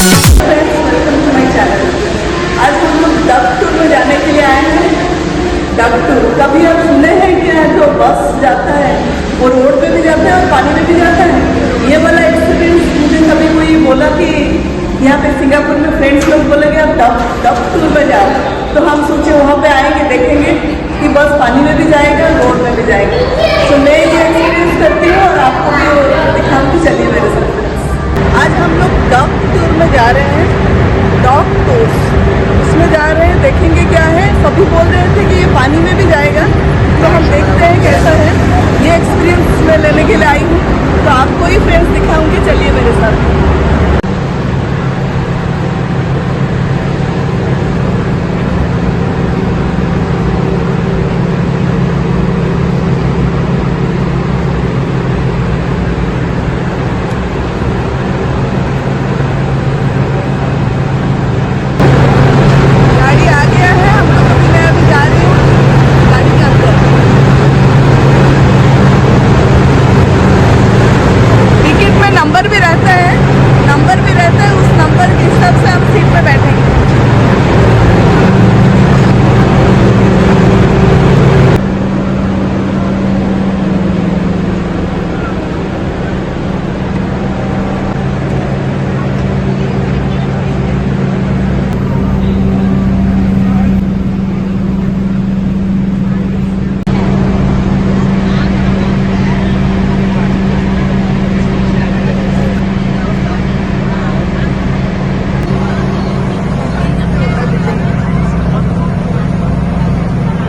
Friends, welcome to my channel. आज हम लोग डक टूर में जाने के लिए आए हैं। डक टूर कभी आप सुने हैं क्या? जो बस जाता है वो रोड पे भी जाता है और पानी में भी जाता है। ये वाला एक्सपीरियंस मुझे कभी कोई बोला कि यहाँ पे सिंगापुर में फ्रेंड्स लोग बोलेंगे आप डक टूर में जाओ, तो हम सोचे वहाँ पे आएंगे, देखेंगे कि बस पानी में भी जाएगा, रोड में भी जाएगा। तो मैं ये एक्सपीरियंस करती हूँ और आपको भी दिखाऊँगी। चलिए मेरे साथ। आज हम लोग डक टूर में जा रहे हैं। डॉग टूर्स उसमें जा रहे हैं, देखेंगे क्या है। सभी बोल रहे थे कि ये पानी में भी जाएगा, तो हम देखते हैं कैसा है। ये एक्सपीरियंस मैं लेने के लिए आई हूँ, तो आपको ही फ्रेंड्स दिखाऊंगी। चलिए मेरे साथ।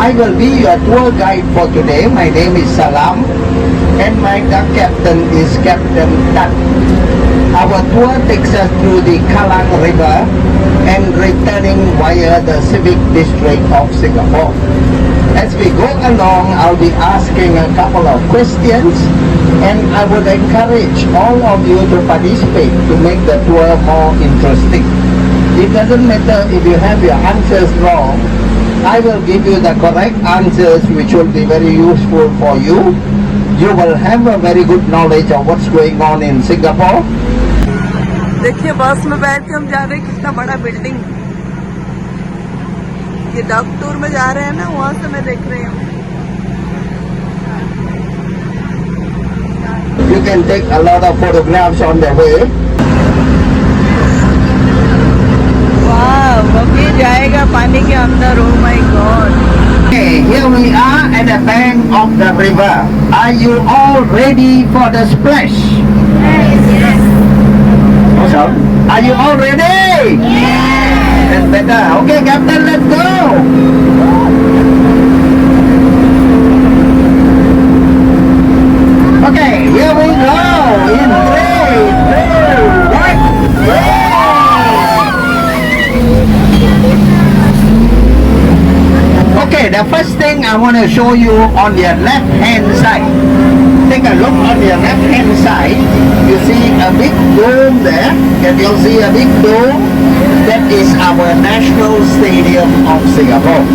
I will be your tour guide for today. My name is Salam and my duck captain is Captain Tan. Our tour takes us through the Kallang River and returning via the Civic District of Singapore. As we go along, I'll be asking a couple of questions and I would encourage all of you to participate to make the tour more interesting. It doesn't matter if you have your answers wrong. I will give you the correct answers which will be very useful for you. You will have a very good knowledge of what's going on in Singapore. देखिए बस में बैठ के हम जा रहे हैं, कितना बड़ा बिल्डिंग। ये डक टूर में जा रहे हैं ना, वहाँ से मैं देख रही हूँ। You can take a lot of photographs on the way. वाह, अभी जाएगा पानी के अंदर। Oh my God. Okay, here we are at the bank of the river. Are you all ready for the splash? Yes. Awesome. Are you all ready? Yes. That's better. Okay, Captain, let's go. Okay, here we go. In 3, 2, 1. Okay, the first thing I want to show you on your left hand side. Take a look on your left hand side. You see a big dome there. Can you see a big dome? That is our National Stadium of Singapore.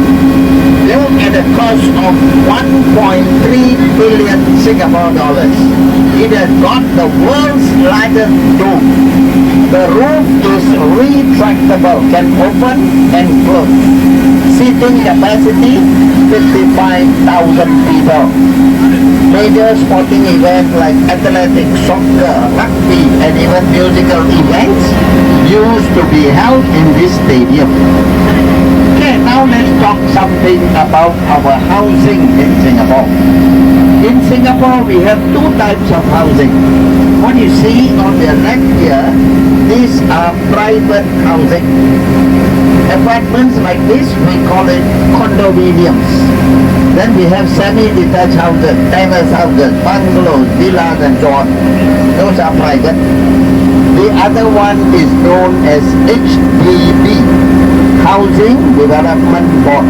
Built at a cost of 1.3 billion Singapore dollars. It has got the world's largest dome. The roof is retractable, can open and close. Seating capacity 55,000 people. Major sporting events like athletics, soccer, rugby and even musical events used to be held in this stadium. Okay, now let's talk something about our housing in Singapore. In Singapore, we have two types of housing. What you see on the left here, these are private housing. Apartments like this, we call it condominiums. Then we have semi-detached houses, terrace houses, bungalows, villas and so on. Those are private. The other one is known as HDB, Housing Development Board,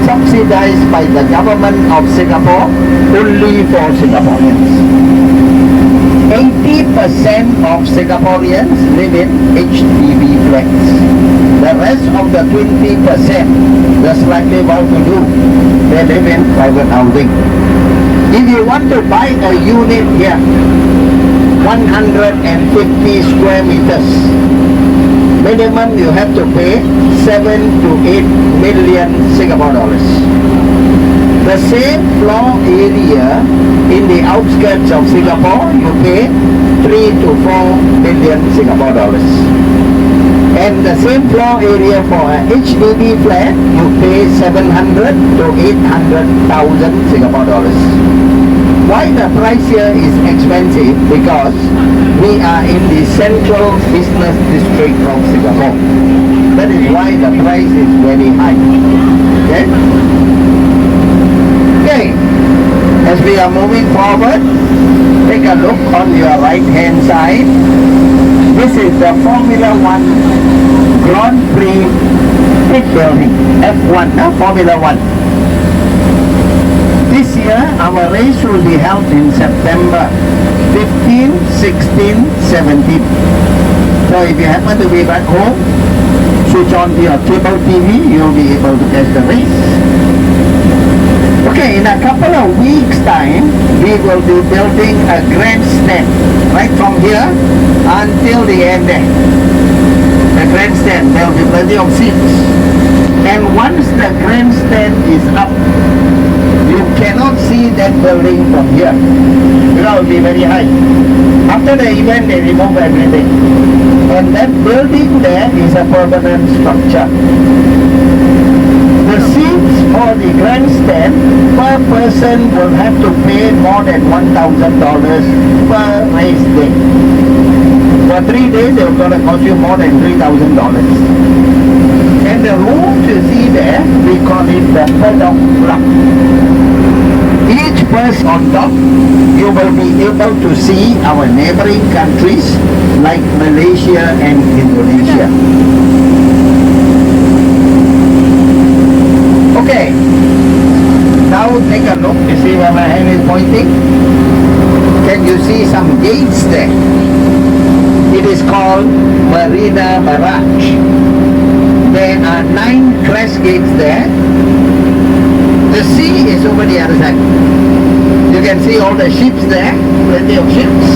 subsidized by the government of Singapore only for Singaporeans. 80% of Singaporeans live in HDB flats. The rest of the 20%, the slightly well-to-do, they live in private housing. If you want to buy a unit here, 150 square meters, minimum you have to pay 7 to 8 million Singapore dollars. The same floor area in the outskirts of Singapore, you pay 3 to 4 million Singapore dollars. And the same floor area for a HDB flat, you pay 700 to 800,000 Singapore dollars. Why the price here is expensive? Because we are in the central business district of Singapore. That is why the price is very high. Okay? Okay. As we are moving forward, take a look on your right hand side. This is the Formula 1 Grand Prix pit building. F1, Formula 1. This year, our race will be held in September 15, 16, 17. So if you happen to be back home, switch on your cable TV, you'll be able to catch the race. Okay, in a couple of weeks' time, we will be building a grandstand right from here until the end there. The grandstand, there will be plenty of seats. And once the grandstand is up, you cannot see that building from here. Because it will be very high. After the event, they remove everything. And that building there is a permanent structure. The seats for the grandstand per person will have to pay more than $1,000 per race day. For 3 days, they will going to cost you more than $3,000. And the rooms you see there, we call it the paddock club. Each bus on top, you will be able to see our neighboring countries like Malaysia and Indonesia. Okay, now take a look. You see where my hand is pointing? Can you see some gates there? It is called Marina Barrage. There are 9 crash gates there. The sea is over the other side. You can see all the ships there, plenty of ships.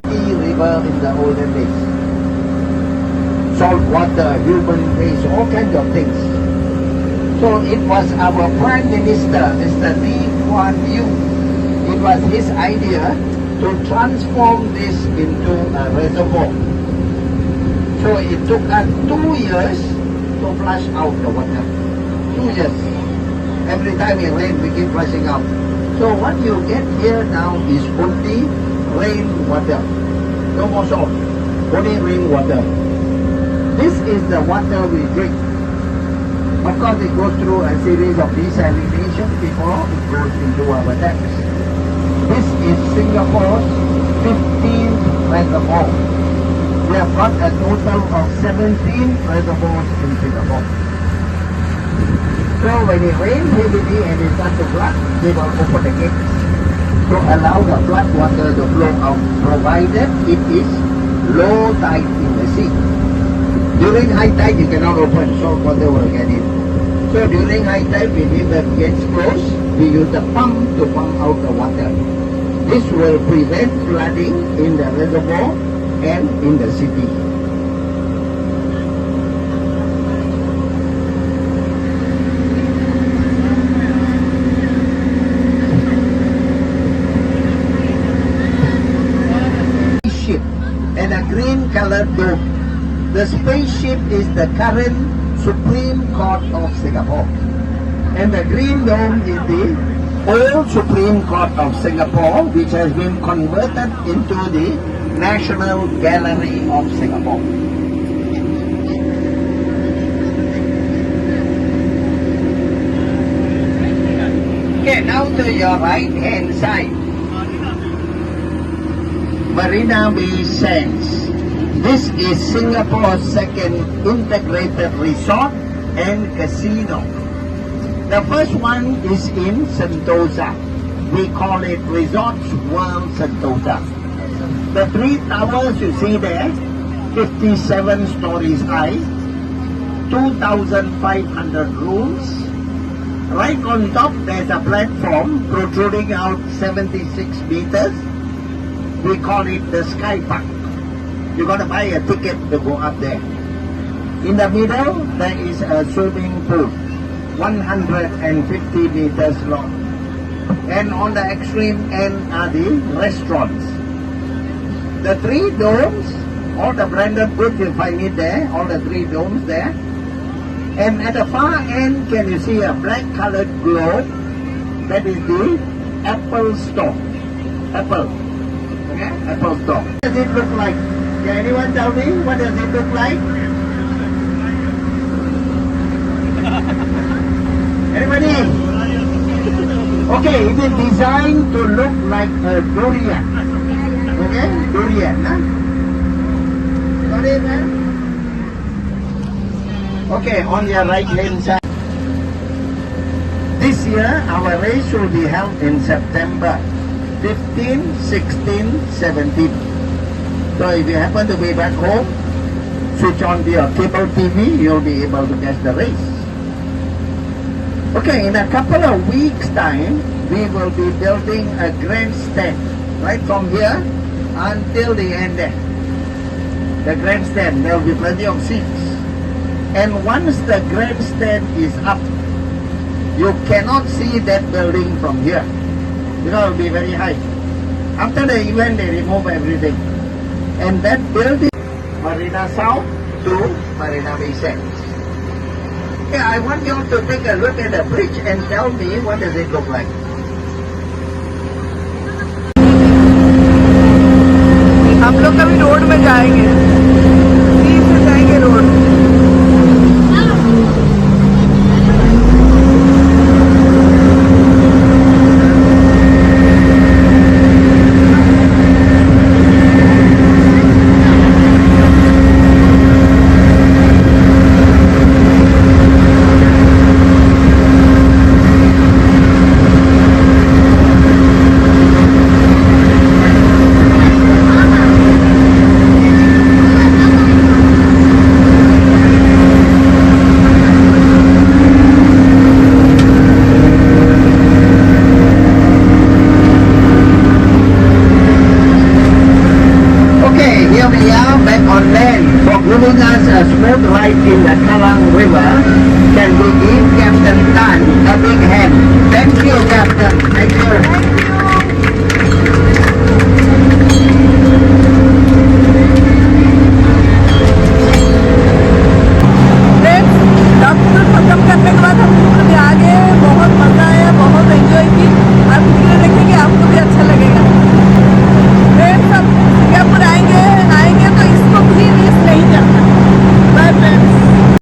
Sea river in the olden days. Salt water, human waste, all kinds of things. So it was our Prime Minister, Mr. Lee Kuan Yew. It was his idea to transform this into a reservoir. So it took us 2 years to flush out the water. 2 years. Every time it rains, we keep flushing out. So what you get here now is only rain water. No more salt. Only rain water. This is the water we drink. Of course, it goes through a series of desalination before it goes into our taps. This is Singapore's 15th reservoir. We have got a total of 17 reservoirs in Singapore. So when it rains heavily and it starts to flood, they will open the gates to allow the flood water to flow out, provided it is low tide in the sea. During high tide, you cannot open, salt water will get in. So during high tide, we leave the gates closed. We use the pump to pump out the water. This will prevent flooding in the reservoir and in the city. Spaceship and a green colored dome. The spaceship is the current Supreme Court of Singapore. And the green dome is the old Supreme Court of Singapore, which has been converted into the National Gallery of Singapore. Okay, now to your right hand side. Marina Bay Sands. This is Singapore's second integrated resort and casino. The first one is in Sentosa. We call it Resorts World Sentosa. The 3 towers you see there, 57 stories high, 2,500 rooms. Right on top there's a platform protruding out 76 meters. We call it the Sky Park. You got to buy a ticket to go up there. In the middle, there is a swimming pool, 150 meters long. And on the extreme end are the restaurants. The three domes, all the branded goods, you find it there, all the three domes there. And at the far end, can you see a black colored globe? That is the Apple store. Apple. Okay? Apple store. What does it look like? Can anyone tell me what does it look like? Anybody? Okay, it is designed to look like a durian. Okay? Durian, huh? Got it, man? Okay, on your right hand side. This year, our race will be held in September 15, 16, 17. So if you happen to be back home, switch on your cable TV, you'll be able to catch the race. Okay, in a couple of weeks' time, we will be building a grandstand right from here until the end there. The grandstand, there will be plenty of seats. And once the grandstand is up, you cannot see that building from here because it will be very high. After the event, they remove everything. And that building, Marina South to Marina Bay Sands. Yeah, I want you to take a look at the bridge and tell me what does it look like. हम लोग कभी road में जाएंगे, सी से जाएंगे road. Here we are back on land for giving us a smooth ride in the Kalang River. Can we give Captain Tan a big hand? Thank you, Captain. Thank you.